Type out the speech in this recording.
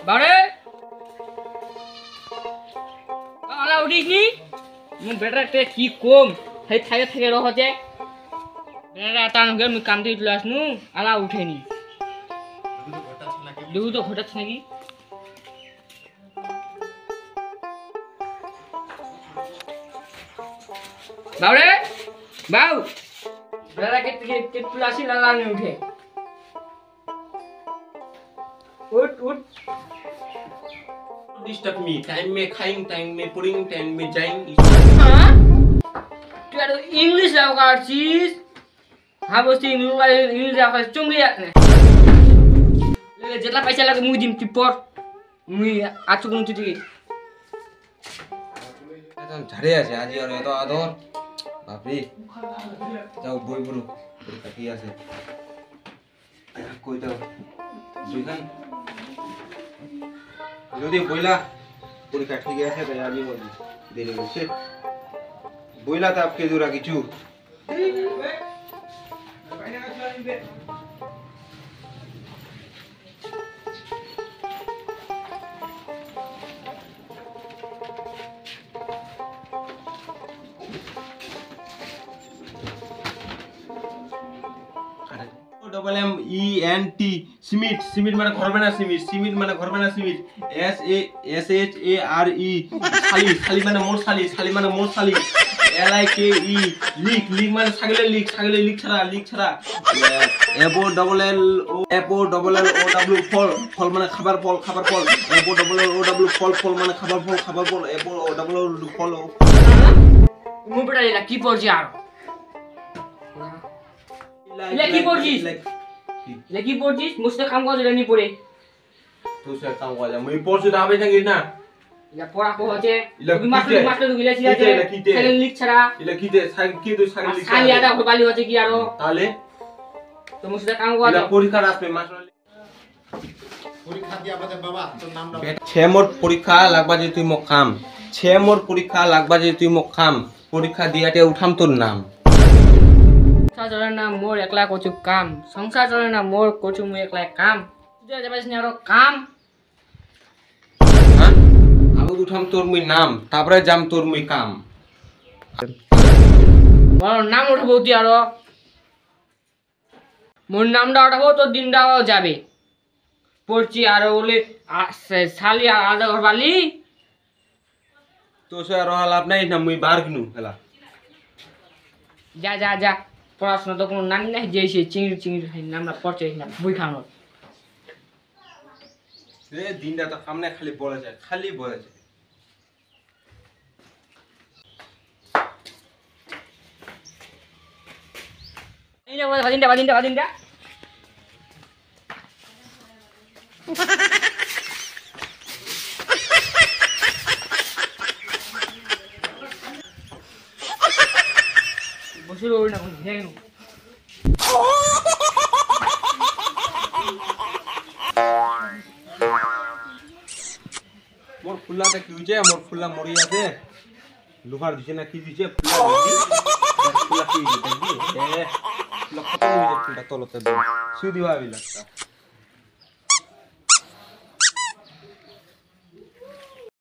বারে আলা উঠিনি মু বেটাতে কি কম সেই থাকে থাকে রহতে বেটা তানকে মু কাম দিয়ে আসনু আলা উঠেনি দুটো তো ঘটাচ্ছে নাকি বাউরে বাউ বেটা কে তুলাসি লালা নে উঠে उठ उठ डिस्टर्ब मी टाइम में खाइंग टाइम में पुडिंग टाइम में जाइंग हां तू यार इंग्लिश लाव काढशीस हा गोष्टी इंग्लिश लाव काढ चुंगली ले जेतला पैसा लागे मुई दिम टिपर मुई आचु कोन तुती এখন ঝাড়ে আছে আজি আর এত আদর বাপরে যাও বই বড় পরীক্ষা কি আছে কই দাও দুইখান যদি বইলা পরীক্ষা ঠিক আছে তাই আজি বলি দেরি হচ্ছে বইলা তো আপকে জোরা কিছু double M E N T सिमिट सिमिट माने घर बना सिमिट सिमिट माने घर बना सिमिट S H A R E साली साली माने मोर साली माने मोर साली एल आई के ई लीक लीक माने सागले लीक छरा एबो डबल एल ओ डब्ल्यू फल माने खाबार फल एबो डबल एल ओ डब्ल्ययू फल माने खाबार फल एबो डबल एल फल मु बेटा इला की पड़छि आरो लेकी पड़ছিস মুসতে কাম করা নি পড়ে তুই সে কাম করা মই পড়ছি তো হবে নাকি না ইলা পড়া কো হচ্ছে তুমি মাস্টার তো গিলাছি আছে সাইকেল লিখ ছাড়া ইলা কি দে কি তুই সাইকেল লিখ খালি আদা বালি হচ্ছে কি আরো তাহলে তো মুসতে কাম করা ইলা পরীক্ষা আসবে মাস্টার পরীক্ষা দিয়া বাদে বাবা তোর নাম দাও 6 মোর পরীক্ষা লাগবা যে তুই মো কাম 6 মোর পরীক্ষা লাগবা যে তুই মো কাম পরীক্ষা দিয়াতে উঠাম তোর নাম সংসার চলে না মোর একলা করছু কাম সংসার চলে না মোর করছু মুই একলা কাম তুই যাবাস নি আরো কাম হ্যাঁ আবু উঠাম তোর মুই নাম তারপরে যাম তোর মুই কাম মোর নাম উঠাবো তুই আরো মোর নামটা উঠাবো তোর দিনটাও যাবে পড়ছি আরো বলে শালি আদা ঘর বালি তো সে আর লাভ নাই না মুই বার কিনু হেলা যা যা যা পড়াশোনা তো কোনো নাম নাই যে সে চিংড়ি নামটা পড়ছে না বই খানো রে দিনটা তো সামনে খালি বলে যায় এই না বাদিনটা বসে রই না কোন হেন মোর ফুল্লাটা কি হইছে মোর ফুল্লা মরি আছে লোহার দিছে না কি দিছে ফুল্লা কি দিছে দেখবি এ লক্ষ তো হইছে ফুলটা তলতে সুই দিবা বিলা